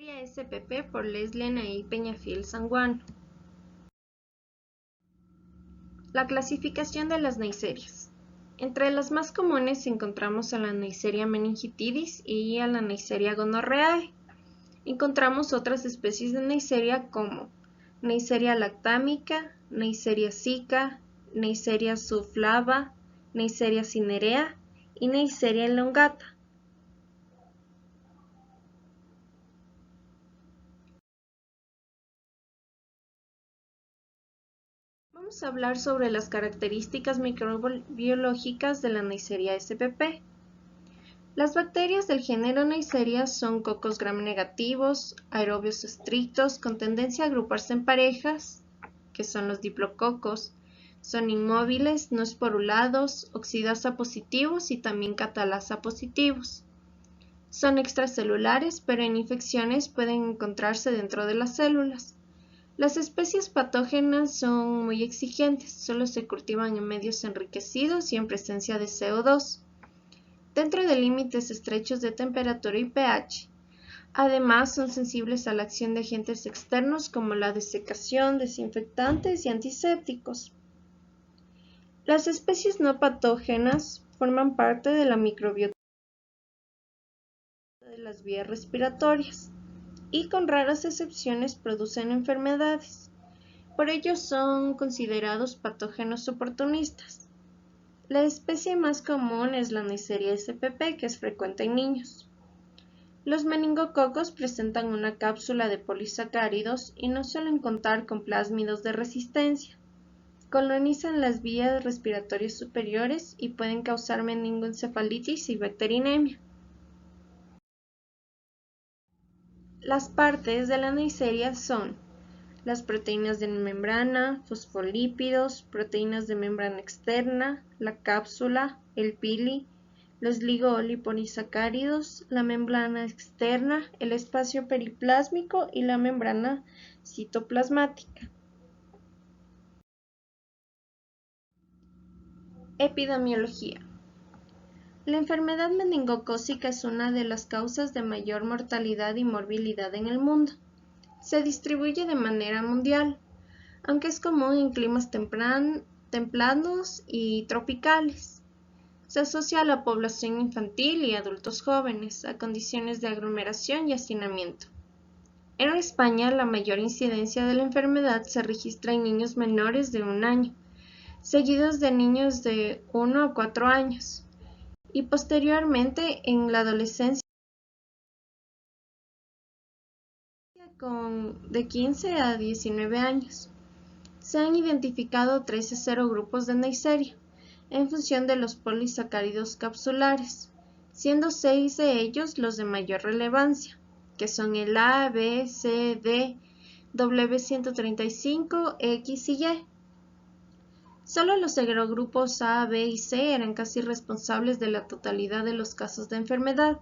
Neisseria spp por Leslie Anaí Peñafiel Sanguano. La clasificación de las neisserias. Entre las más comunes encontramos a la Neisseria meningitidis y a la Neisseria gonorrhoeae. Encontramos otras especies de Neisseria como Neisseria lactámica, Neisseria zika, Neisseria subflava, Neisseria cinerea y Neisseria elongata. Vamos a hablar sobre las características microbiológicas de la Neisseria spp. Las bacterias del género Neisseria son cocos gram-negativos, aerobios estrictos con tendencia a agruparse en parejas, que son los diplococos. Son inmóviles, no esporulados, oxidasa positivos y también catalasa positivos. Son extracelulares, pero en infecciones pueden encontrarse dentro de las células. Las especies patógenas son muy exigentes, solo se cultivan en medios enriquecidos y en presencia de CO2, dentro de límites estrechos de temperatura y pH. Además, son sensibles a la acción de agentes externos como la desecación, desinfectantes y antisépticos. Las especies no patógenas forman parte de la microbiota de las vías respiratorias y con raras excepciones producen enfermedades. Por ello son considerados patógenos oportunistas. La especie más común es la Neisseria spp, que es frecuente en niños. Los meningococos presentan una cápsula de polisacáridos y no suelen contar con plásmidos de resistencia. Colonizan las vías respiratorias superiores y pueden causar meningoencefalitis y bacteriemia. Las partes de la Neisseria son las proteínas de membrana, fosfolípidos, proteínas de membrana externa, la cápsula, el pili, los lipopolisacáridos, la membrana externa, el espacio periplásmico y la membrana citoplasmática. Epidemiología. La enfermedad meningocócica es una de las causas de mayor mortalidad y morbilidad en el mundo. Se distribuye de manera mundial, aunque es común en climas templados y tropicales. Se asocia a la población infantil y adultos jóvenes, a condiciones de aglomeración y hacinamiento. En España, la mayor incidencia de la enfermedad se registra en niños menores de 1 año, seguidos de niños de 1 a 4 años, y posteriormente en la adolescencia de 15 a 19 años. Se han identificado 13 serogrupos de Neisseria, en función de los polisacáridos capsulares, siendo 6 de ellos los de mayor relevancia, que son el A, B, C, D, W135, X y Y. Solo los serogrupos A, B y C eran casi responsables de la totalidad de los casos de enfermedad,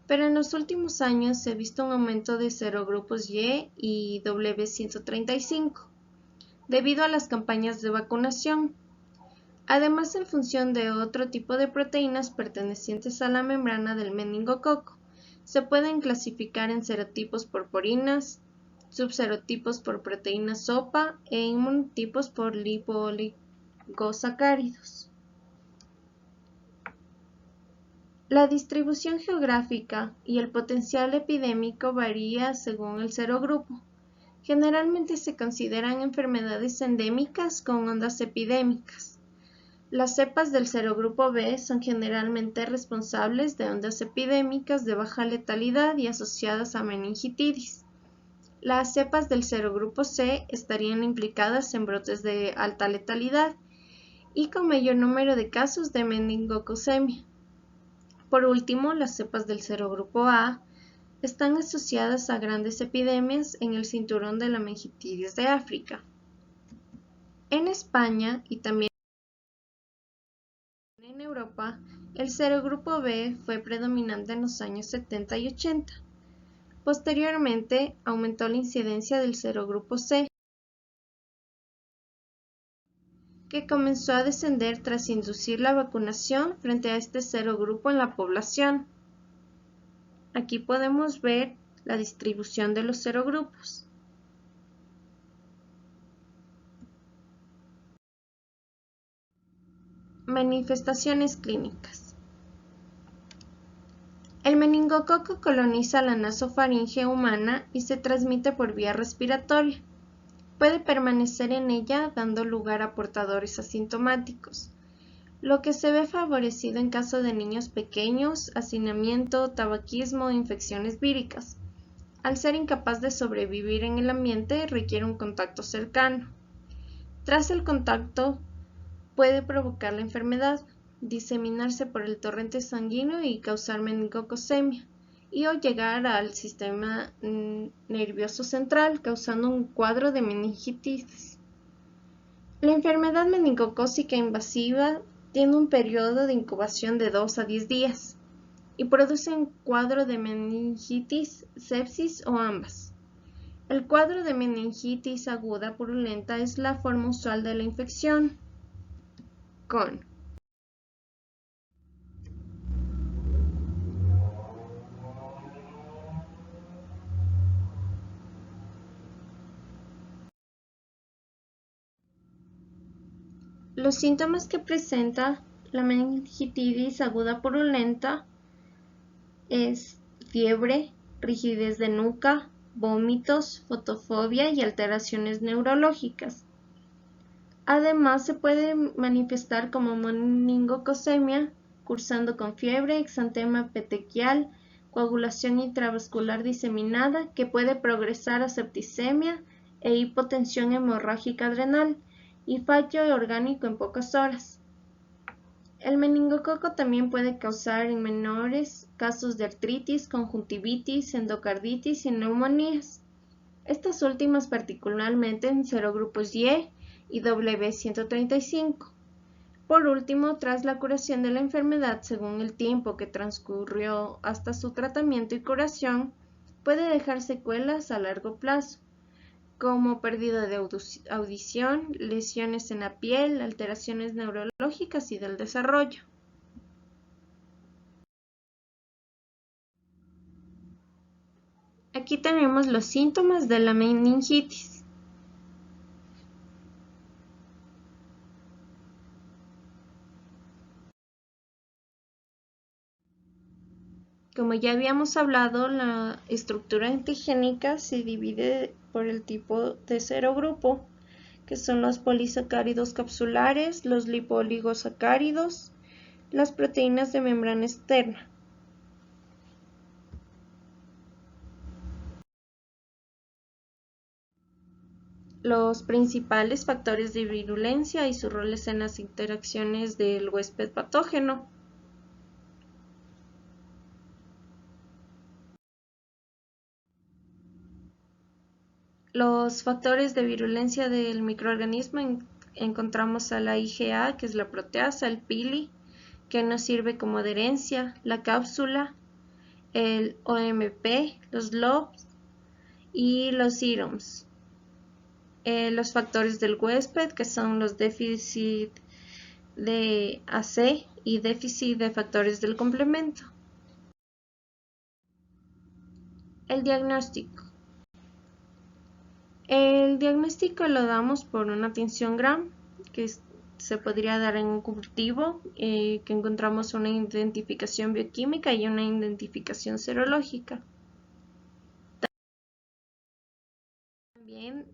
pero en los últimos años se ha visto un aumento de serogrupos Y W135, debido a las campañas de vacunación. Además, en función de otro tipo de proteínas pertenecientes a la membrana del meningococo, se pueden clasificar en serotipos por porinas, subserotipos por proteínas OPA e inmunotipos por lipoligosacáridos. La distribución geográfica y el potencial epidémico varía según el serogrupo. Generalmente se consideran enfermedades endémicas con ondas epidémicas. Las cepas del serogrupo B son generalmente responsables de ondas epidémicas de baja letalidad y asociadas a meningitidis. Las cepas del serogrupo C estarían implicadas en brotes de alta letalidad y con mayor número de casos de meningococcemia. Por último, las cepas del serogrupo A están asociadas a grandes epidemias en el cinturón de la meningitidis de África. En España y también en Europa, el serogrupo B fue predominante en los años 70 y 80. Posteriormente, aumentó la incidencia del serogrupo C, que comenzó a descender tras inducir la vacunación frente a este serogrupo en la población. Aquí podemos ver la distribución de los serogrupos. Manifestaciones clínicas. El meningococo coloniza la nasofaringe humana y se transmite por vía respiratoria. Puede permanecer en ella dando lugar a portadores asintomáticos, lo que se ve favorecido en caso de niños pequeños, hacinamiento, tabaquismo e infecciones víricas. Al ser incapaz de sobrevivir en el ambiente, requiere un contacto cercano. Tras el contacto, puede provocar la enfermedad, diseminarse por el torrente sanguíneo y causar meningococcemia, y o llegar al sistema nervioso central, causando un cuadro de meningitis. La enfermedad meningocócica invasiva tiene un periodo de incubación de 2 a 10 días y produce un cuadro de meningitis, sepsis o ambas. El cuadro de meningitis aguda purulenta es la forma usual de la infección, con los síntomas que presenta la meningitis aguda purulenta es fiebre, rigidez de nuca, vómitos, fotofobia y alteraciones neurológicas. Además, se puede manifestar como meningococcemia, cursando con fiebre, exantema petequial, coagulación intravascular diseminada que puede progresar a septicemia e hipotensión hemorrágica adrenal y fallo orgánico en pocas horas. El meningococo también puede causar en menores casos de artritis, conjuntivitis, endocarditis y neumonías. Estas últimas particularmente en serogrupos Y W135. Por último, tras la curación de la enfermedad, según el tiempo que transcurrió hasta su tratamiento y curación, puede dejar secuelas a largo plazo, como pérdida de audición, lesiones en la piel, alteraciones neurológicas y del desarrollo. Aquí tenemos los síntomas de la meningitis. Como ya habíamos hablado, la estructura antigénica se divide por el tipo de serogrupo, que son los polisacáridos capsulares, los lipoligosacáridos, las proteínas de membrana externa. Los principales factores de virulencia y sus roles en las interacciones del huésped patógeno. Los factores de virulencia del microorganismo encontramos a la IgA, que es la proteasa, el pili, que nos sirve como adherencia, la cápsula, el OMP, los LOBs y los serums. Los factores del huésped, que son los déficit de AC y déficit de factores del complemento. El diagnóstico. El diagnóstico lo damos por una tinción Gram, que se podría dar en un cultivo, que encontramos una identificación bioquímica y una identificación serológica. También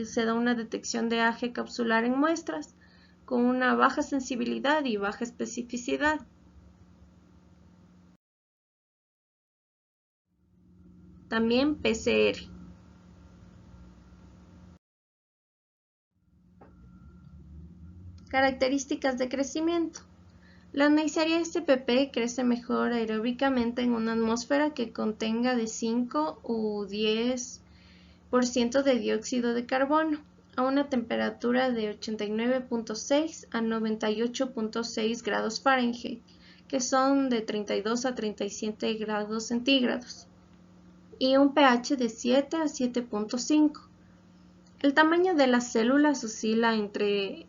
se da una detección de AG capsular en muestras con una baja sensibilidad y baja especificidad. También PCR. Características de crecimiento. La Neisseria spp crece mejor aeróbicamente en una atmósfera que contenga de 5 u 10% de dióxido de carbono a una temperatura de 89.6 a 98.6 grados Fahrenheit, que son de 32 a 37 grados centígrados, y un pH de 7 a 7.5. El tamaño de las células oscila entre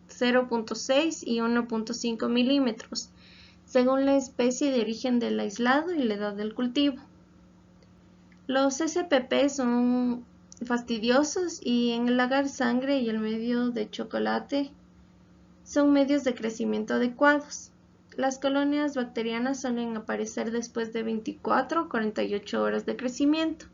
0.6 y 1.5 milímetros, según la especie de origen del aislado y la edad del cultivo. Los SPP son fastidiosos y en el agar sangre y el medio de chocolate son medios de crecimiento adecuados. Las colonias bacterianas suelen aparecer después de 24 o 48 horas de crecimiento.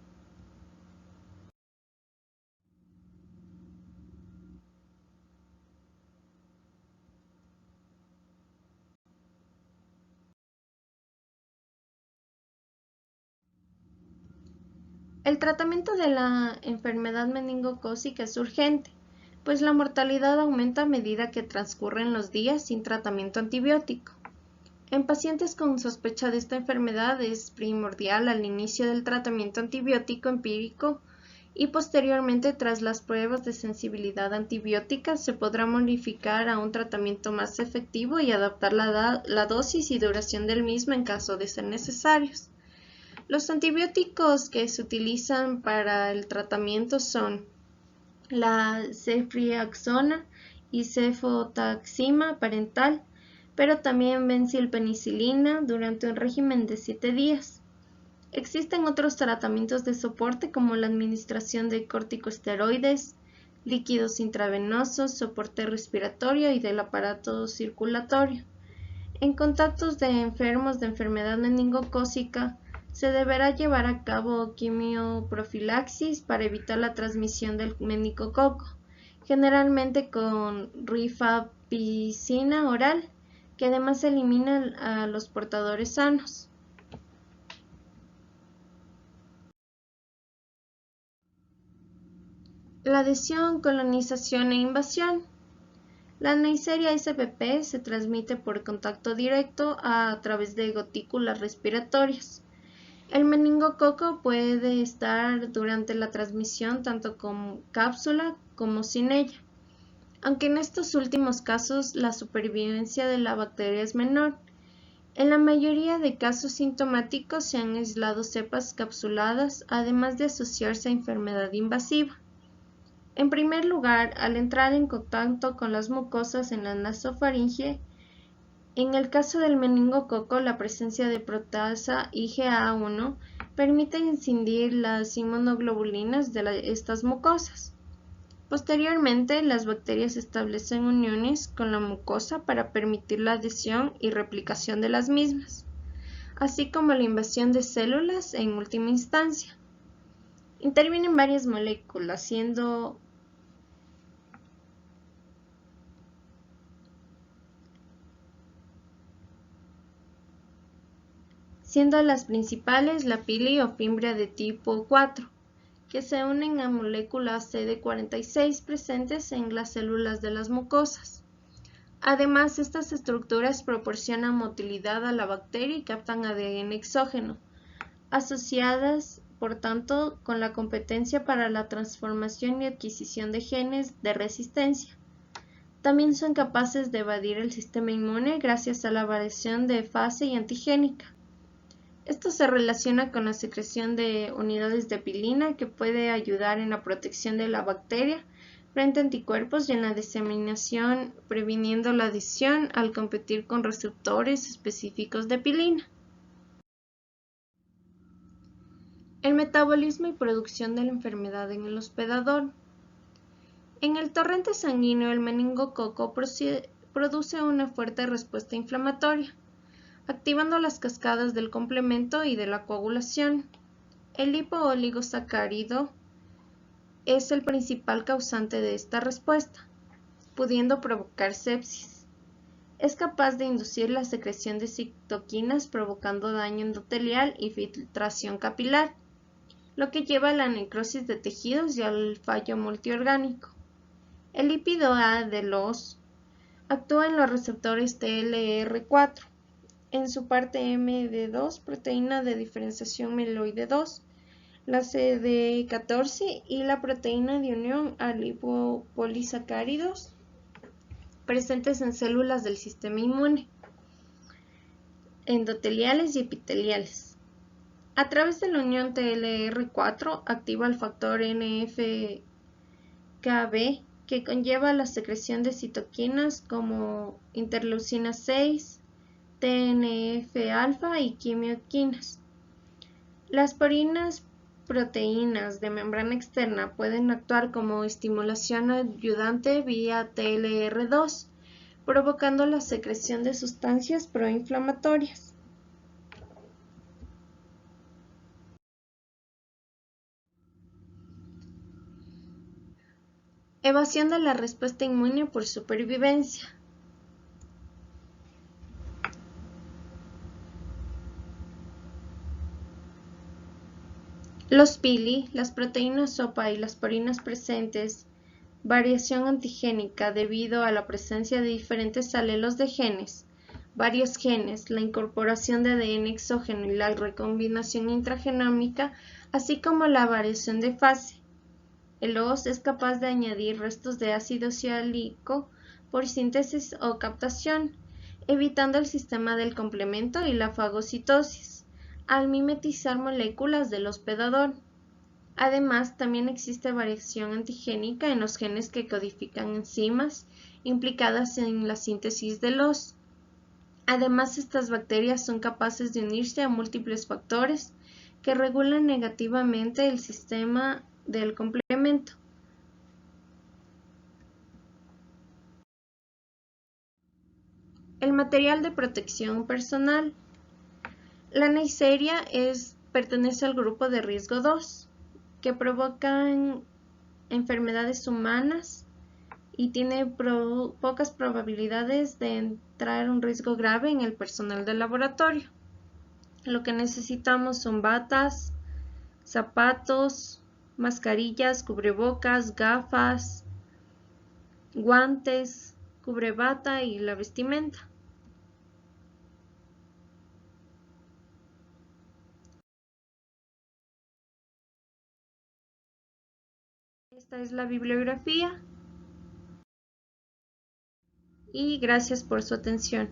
El tratamiento de la enfermedad meningocócica es urgente, pues la mortalidad aumenta a medida que transcurren los días sin tratamiento antibiótico. En pacientes con sospecha de esta enfermedad es primordial al inicio del tratamiento antibiótico empírico y posteriormente tras las pruebas de sensibilidad antibiótica se podrá modificar a un tratamiento más efectivo y adaptar la dosis y duración del mismo en caso de ser necesarios. Los antibióticos que se utilizan para el tratamiento son la ceftriaxona y cefotaxima parental, pero también benzilpenicilina durante un régimen de 7 días. Existen otros tratamientos de soporte como la administración de corticosteroides, líquidos intravenosos, soporte respiratorio y del aparato circulatorio. En contactos de enfermos de enfermedad meningocócica, se deberá llevar a cabo quimioprofilaxis para evitar la transmisión del meningococo, generalmente con rifapicina oral, que además elimina a los portadores sanos. La adhesión, colonización e invasión. La Neisseria spp se transmite por contacto directo a través de gotículas respiratorias. El meningococo puede estar durante la transmisión tanto con cápsula como sin ella, aunque en estos últimos casos la supervivencia de la bacteria es menor. En la mayoría de casos sintomáticos se han aislado cepas capsuladas, además de asociarse a enfermedad invasiva. En primer lugar, al entrar en contacto con las mucosas en la nasofaringe, en el caso del meningococo, la presencia de proteasa IgA1 permite incidir las inmunoglobulinas de estas mucosas. Posteriormente, las bacterias establecen uniones con la mucosa para permitir la adhesión y replicación de las mismas, así como la invasión de células en última instancia. Intervienen varias moléculas, siendo las principales la pili o fimbria de tipo 4, que se unen a moléculas CD46 presentes en las células de las mucosas. Además, estas estructuras proporcionan motilidad a la bacteria y captan ADN exógeno, asociadas, por tanto, con la competencia para la transformación y adquisición de genes de resistencia. También son capaces de evadir el sistema inmune gracias a la variación de fase y antigénica. Esto se relaciona con la secreción de unidades de pilina que puede ayudar en la protección de la bacteria frente a anticuerpos y en la diseminación, previniendo la adhesión al competir con receptores específicos de pilina. El metabolismo y producción de la enfermedad en el hospedador. En el torrente sanguíneo, el meningococo produce una fuerte respuesta inflamatoria, activando las cascadas del complemento y de la coagulación. El lipooligosacárido es el principal causante de esta respuesta, pudiendo provocar sepsis. Es capaz de inducir la secreción de citoquinas provocando daño endotelial y filtración capilar, lo que lleva a la necrosis de tejidos y al fallo multiorgánico. El lípido A de los actúa en los receptores TLR4, en su parte MD2, proteína de diferenciación mieloide 2, la CD14 y la proteína de unión a lipopolisacáridos presentes en células del sistema inmune, endoteliales y epiteliales. A través de la unión TLR4 activa el factor NF-κB que conlleva la secreción de citoquinas como interleucina 6, TNF-alfa y quimioquinas. Las porinas proteínas de membrana externa pueden actuar como estimulación ayudante vía TLR2, provocando la secreción de sustancias proinflamatorias. Evasión de la respuesta inmune por supervivencia. Los pili, las proteínas sopa y las porinas presentes, variación antigénica debido a la presencia de diferentes alelos de genes, varios genes, la incorporación de ADN exógeno y la recombinación intragenómica, así como la variación de fase. El HOS es capaz de añadir restos de ácido ciálico por síntesis o captación, evitando el sistema del complemento y la fagocitosis, al mimetizar moléculas del hospedador. Además, también existe variación antigénica en los genes que codifican enzimas implicadas en la síntesis del HOS. Además, estas bacterias son capaces de unirse a múltiples factores que regulan negativamente el sistema del complemento. El material de protección personal. La Neisseria pertenece al grupo de riesgo 2, que provocan enfermedades humanas y tiene pocas probabilidades de entrar un riesgo grave en el personal del laboratorio. Lo que necesitamos son batas, zapatos, mascarillas, cubrebocas, gafas, guantes, cubrebata y la vestimenta. Esta es la bibliografía y gracias por su atención.